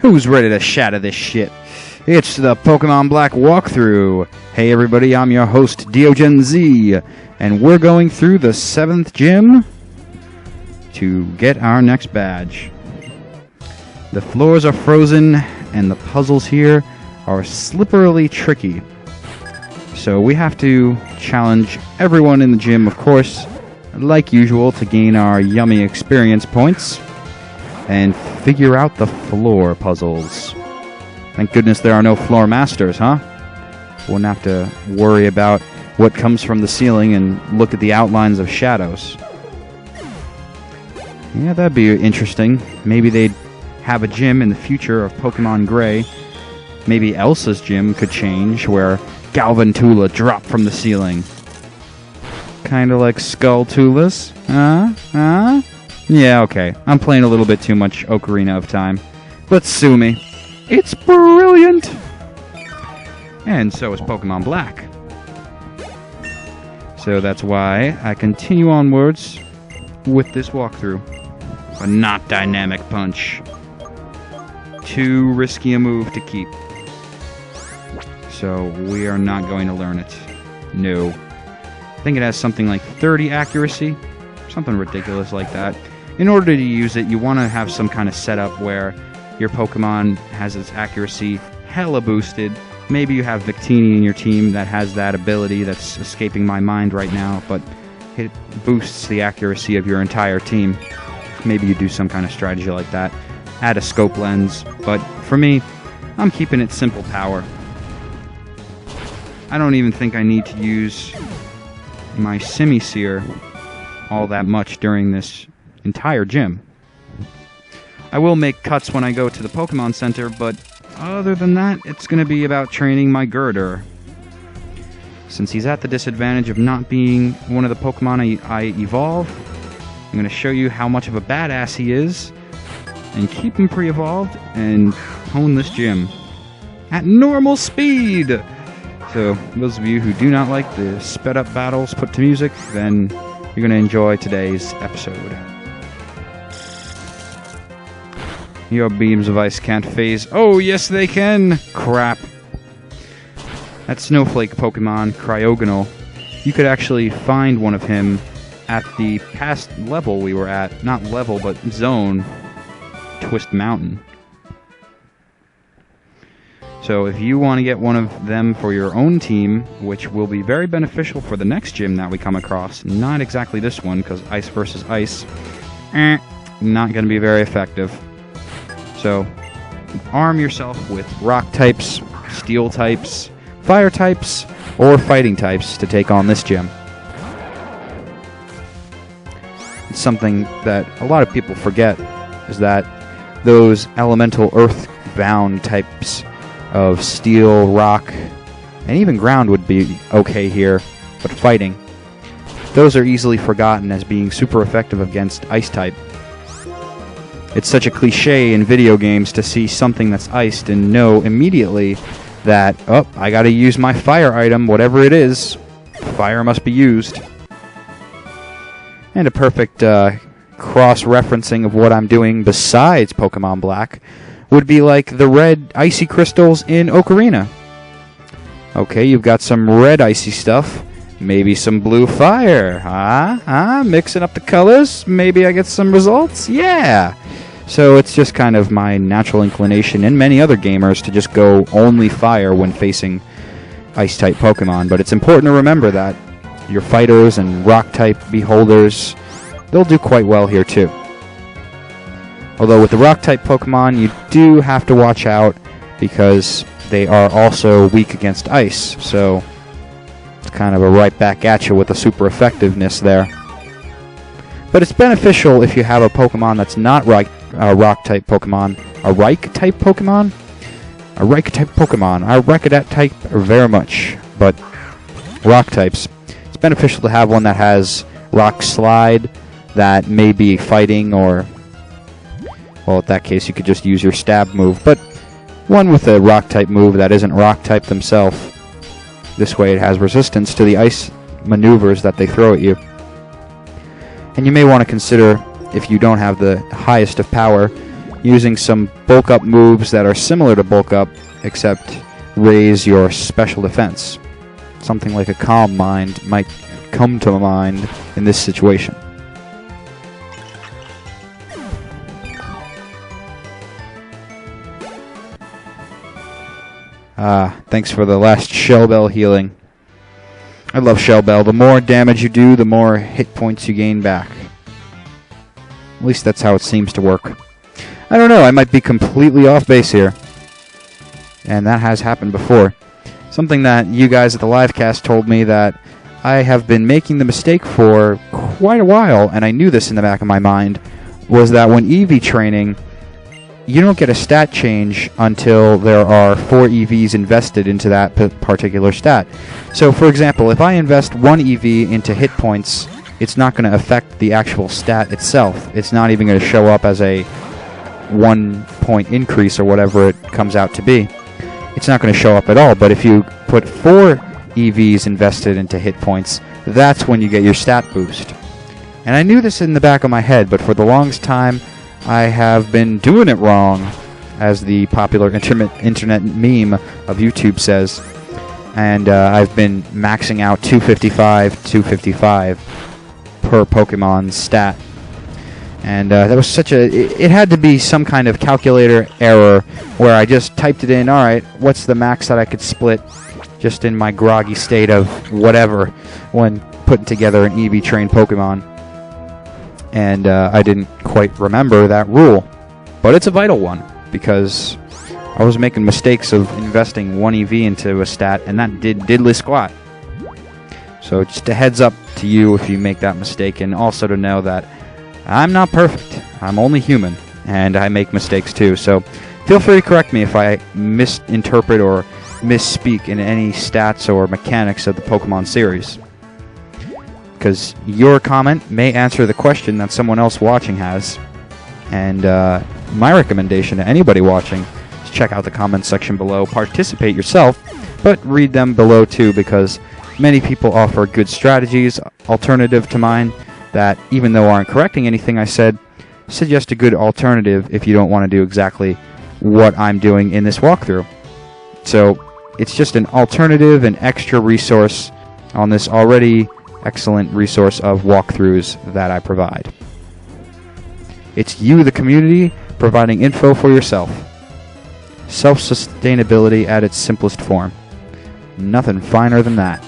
Who's ready to shatter this shit? It's the Pokemon Black walkthrough. Hey everybody, I'm your host DeoGenZ, and we're going through the 7th gym to get our next badge. The floors are frozen, and the puzzles here are slipperily tricky. So we have to challenge everyone in the gym, of course, like usual, to gain our yummy experience points and figure out the floor puzzles. Thank goodness there are no floor masters, huh? Wouldn't have to worry about what comes from the ceiling and look at the outlines of shadows. Yeah, that'd be interesting. Maybe they'd have a gym in the future of Pokemon Gray. Maybe Elsa's gym could change, where Galvantula dropped from the ceiling. Kinda like Skulltula's. Yeah, okay. I'm playing a little bit too much Ocarina of Time. But sue me. It's brilliant! And so is Pokemon Black. So that's why I continue onwards with this walkthrough. A not dynamic punch. Too risky a move to keep. So we are not going to learn it. No. I think it has something like 30 accuracy. Something ridiculous like that. In order to use it, you want to have some kind of setup where your Pokemon has its accuracy hella boosted. Maybe you have Victini in your team that has that ability that's escaping my mind right now, but it boosts the accuracy of your entire team. Maybe you do some kind of strategy like that. Add a scope lens, but for me, I'm keeping it simple power. I don't even think I need to use my Simisear all that much during this entire gym. I will make cuts when I go to the Pokemon Center, but other than that, it's going to be about training my Girder. Since he's at the disadvantage of not being one of the Pokemon I evolve, I'm going to show you how much of a badass he is, and keep him pre-evolved, and hone this gym at normal speed! So, those of you who do not like the sped-up battles put to music, then you're going to enjoy today's episode. Your beams of ice can't phase. Oh, yes they can! Crap. That Snowflake Pokemon, Cryogonal, you could actually find one of him at the past level we were at. Not level, but zone. Twist Mountain. So if you want to get one of them for your own team, which will be very beneficial for the next gym that we come across, not exactly this one, because ice versus ice, not going to be very effective. So, arm yourself with rock types, steel types, fire types, or fighting types to take on this gym. It's something that a lot of people forget, is that those elemental earth-bound types of steel, rock, and even ground would be okay here, but fighting, those are easily forgotten as being super effective against ice type. It's such a cliche in video games to see something that's iced and know immediately that, oh, I gotta use my fire item, whatever it is, fire must be used. And a perfect cross-referencing of what I'm doing besides Pokemon Black would be like the red icy crystals in Ocarina. Okay, you've got some red icy stuff, maybe some blue fire. Mixing up the colors, maybe I get some results? Yeah! So it's just kind of my natural inclination, and many other gamers, to just go only fire when facing ice-type Pokemon. But it's important to remember that your fighters and rock-type beholders, they'll do quite well here too. Although with the rock-type Pokemon, you do have to watch out because they are also weak against ice. So it's kind of a right back at you with the super effectiveness there. But it's beneficial if you have a Pokemon that's not rock-type Pokemon. A Rike-type Pokemon? A Rike-type Pokemon. I like that type very much. But rock types. It's beneficial to have one that has Rock Slide that may be fighting, or, well, in that case you could just use your stab move. But one with a rock-type move that isn't rock-type themselves. This way it has resistance to the ice maneuvers that they throw at you. And you may want to consider, if you don't have the highest of power, using some bulk up moves that are similar to bulk up, except raise your special defense. Something like a Calm Mind might come to mind in this situation. Thanks for the last Shell Bell healing. I love Shell Bell. The more damage you do, the more hit points you gain back. At least that's how it seems to work. I don't know, I might be completely off base here. And that has happened before. Something that you guys at the livecast told me that I have been making the mistake for quite a while, and I knew this in the back of my mind, was that when EV training, you don't get a stat change until there are 4 EVs invested into that particular stat. So, for example, if I invest 1 EV into hit points, it's not going to affect the actual stat itself. It's not even going to show up as a 1 point increase or whatever it comes out to be. It's not going to show up at all. But if you put 4 EVs invested into hit points, that's when you get your stat boost. And I knew this in the back of my head, but for the longest time, I have been doing it wrong, as the popular internet meme of YouTube says. And I've been maxing out 255 per Pokemon stat. And that was such a... It had to be some kind of calculator error where I just typed it in, alright, what's the max that I could split just in my groggy state of whatever when putting together an EV-trained Pokemon. And I didn't quite remember that rule. But it's a vital one, because I was making mistakes of investing 1 EV into a stat, and that did diddly squat. So just a heads up to you if you make that mistake, and also to know that I'm not perfect. I'm only human, and I make mistakes too. So feel free to correct me if I misinterpret or misspeak in any stats or mechanics of the Pokemon series. Because your comment may answer the question that someone else watching has. And my recommendation to anybody watching is check out the comment section below. Participate yourself, but read them below too, because many people offer good strategies, alternative to mine, that even though aren't correcting anything I said, suggest a good alternative if you don't want to do exactly what I'm doing in this walkthrough. So it's just an alternative, an extra resource on this already excellent resource of walkthroughs that I provide. It's you, the community, providing info for yourself. Self-sustainability at its simplest form. Nothing finer than that.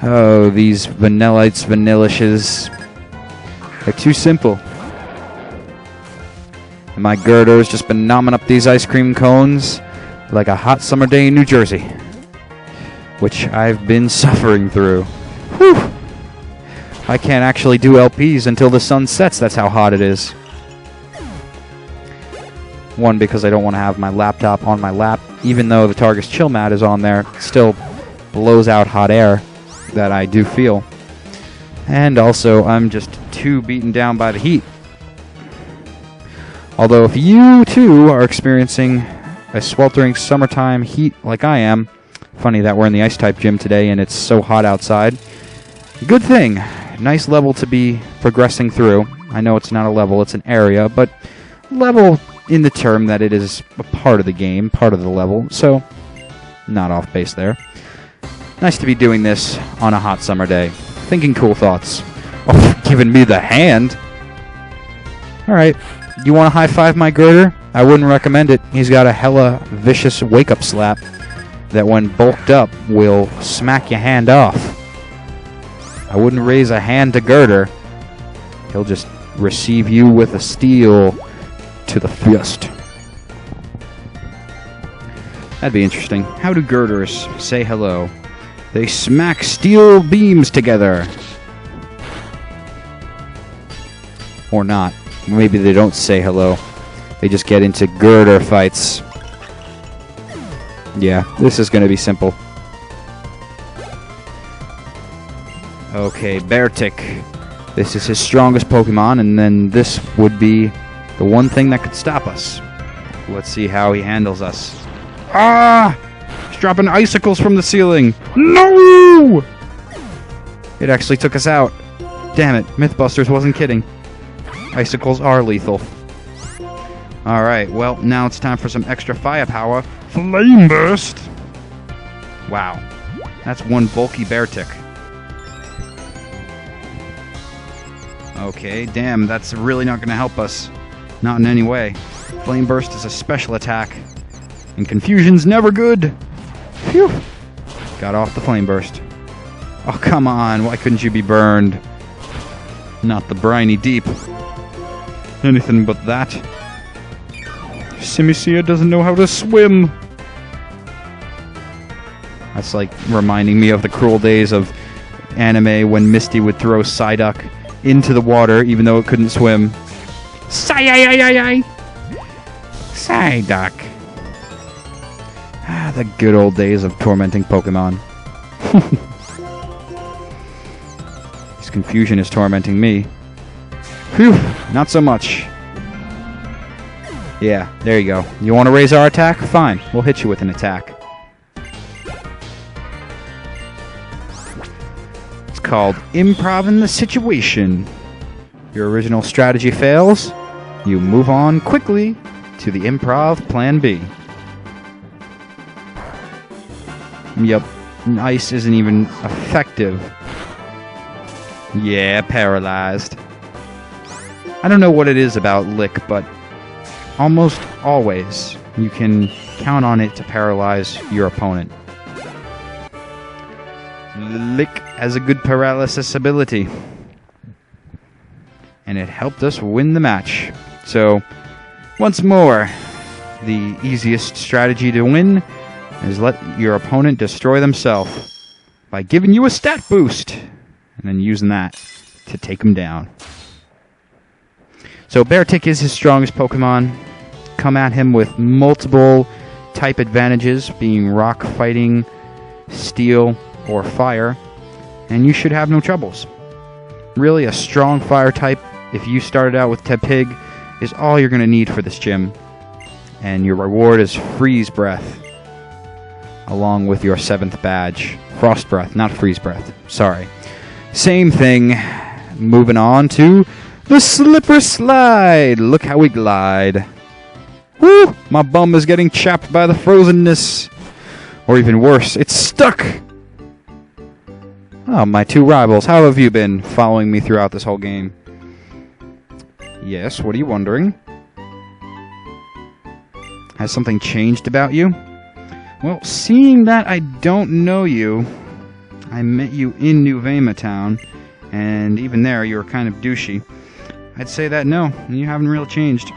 Oh, these vanillites, vanilishes. They're too simple. And my girder's just been nomming up these ice cream cones like a hot summer day in New Jersey, which I've been suffering through. Whew! I can't actually do LPs until the sun sets, that's how hot it is. One, because I don't want to have my laptop on my lap, even though the Targus chill mat is on there, it still blows out hot air that I do feel. And also, I'm just too beaten down by the heat. Although if you too are experiencing a sweltering summertime heat like I am, funny that we're in the Ice-type gym today and it's so hot outside. Good thing. Nice level to be progressing through. I know it's not a level, it's an area, but level in the term that it is a part of the game, part of the level, so not off base there. Nice to be doing this on a hot summer day. Thinking cool thoughts. Oh, giving me the hand. Alright, you want to high-five my girder? I wouldn't recommend it. He's got a hella vicious wake-up slap that when bulked up will smack your hand off. I wouldn't raise a hand to girder. He'll just receive you with a steel to the fist. That'd be interesting. How do girders say hello? They smack steel beams together. Or not. Maybe they don't say hello. They just get into girder fights. Yeah, this is going to be simple. Okay, Beartic. This is his strongest Pokemon, and then this would be the one thing that could stop us. Let's see how he handles us. Ah! He's dropping icicles from the ceiling. No! It actually took us out. Damn it, Mythbusters wasn't kidding. icicles are lethal. Alright, well, now it's time for some extra firepower. Flame Burst! Wow. That's one bulky Beartic. Okay, damn, that's really not going to help us. Not in any way. Flame Burst is a special attack. And confusion's never good! Phew! Got off the Flame Burst. Oh, come on, why couldn't you be burned? Not the briny deep. Anything but that. Simicia doesn't know how to swim! That's like reminding me of the cruel days of anime when Misty would throw Psyduck into the water even though it couldn't swim. Psyduck! Ah, the good old days of tormenting Pokemon. This confusion is tormenting me. Phew, not so much. Yeah, there you go. You want to raise our attack? Fine, we'll hit you with an attack. It's called Improv-ing the Situation. Your original strategy fails, you move on quickly to the improv plan B. Yep, ice isn't even effective. Yeah, paralyzed. I don't know what it is about Lick, but almost always you can count on it to paralyze your opponent. Lick has a good paralysis ability. And it helped us win the match. So, once more, the easiest strategy to win is let your opponent destroy themselves by giving you a stat boost and then using that to take them down. So Beartic is his strongest Pokemon. Come at him with multiple type advantages, being rock fighting, steel, or fire, and you should have no troubles. Really, a strong fire type, if you started out with Tepig, is all you're going to need for this gym. And your reward is Freeze Breath, along with your 7th badge. Frost Breath, not Freeze Breath. Sorry. Same thing. Moving on to the Slipper Slide. Look how we glide. Woo! My bum is getting chapped by the frozenness. Or even worse, it's stuck! Oh, my two rivals. How have you been following me throughout this whole game? Yes, what are you wondering? Has something changed about you? Well, seeing that I don't know you, I met you in New Vema Town, and even there you were kind of douchey. I'd say that no, you haven't really changed.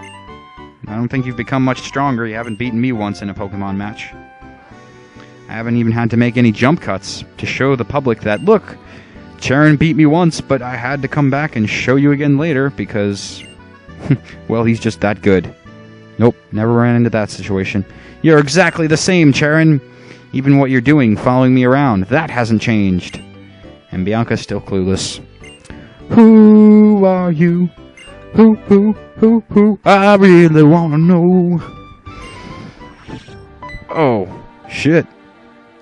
I don't think you've become much stronger. You haven't beaten me once in a Pokemon match. I haven't even had to make any jump cuts to show the public that, look, Charon beat me once, but I had to come back and show you again later because, well, he's just that good. Nope, never ran into that situation. You're exactly the same, Charon. Even what you're doing, following me around, that hasn't changed. And Bianca's still clueless. Who are you? Who? I really wanna know. Oh, shit.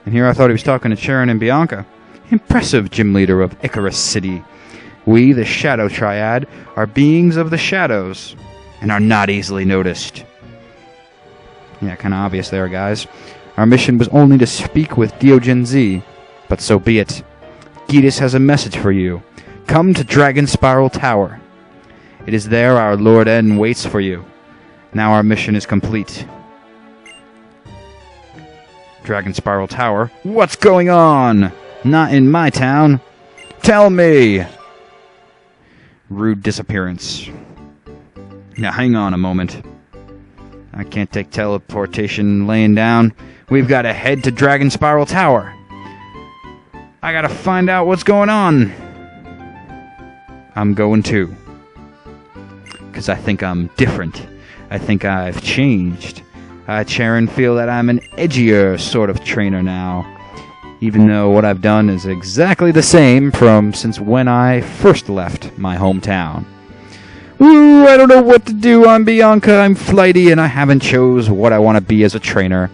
And here I thought he was talking to Charon and Bianca. Impressive, gym leader of Icarus City. We, the Shadow Triad, are beings of the shadows, and are not easily noticed. Yeah, kinda obvious there, guys. Our mission was only to speak with DeoGenZ, but so be it. Gitas has a message for you. Come to Dragon Spiral Tower. It is there our Lord N waits for you. Now our mission is complete. Dragon Spiral Tower? What's going on? Not in my town. Tell me! Rude disappearance. Now hang on a moment. I can't take teleportation laying down. We've got to head to Dragon Spiral Tower. I gotta find out what's going on. I'm going too. Because I think I'm different. I think I've changed. I, Charon, feel that I'm an edgier sort of trainer now. Even though what I've done is exactly the same since when I first left my hometown. Woo, I don't know what to do. I'm Bianca, I'm flighty, and I haven't chose what I want to be as a trainer.